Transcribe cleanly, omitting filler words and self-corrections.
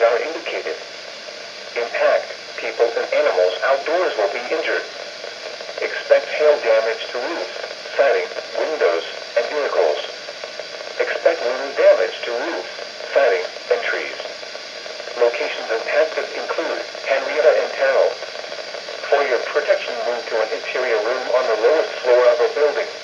that are indicated. Impact, people and animals outdoors will be injured. Expect hail damage to roofs, siding, windows, and vehicles. Expect wind damage to roofs, siding, and trees. Locations impacted include Henrietta and Terrell. For your protection, move to an interior room on the lowest floor of a building.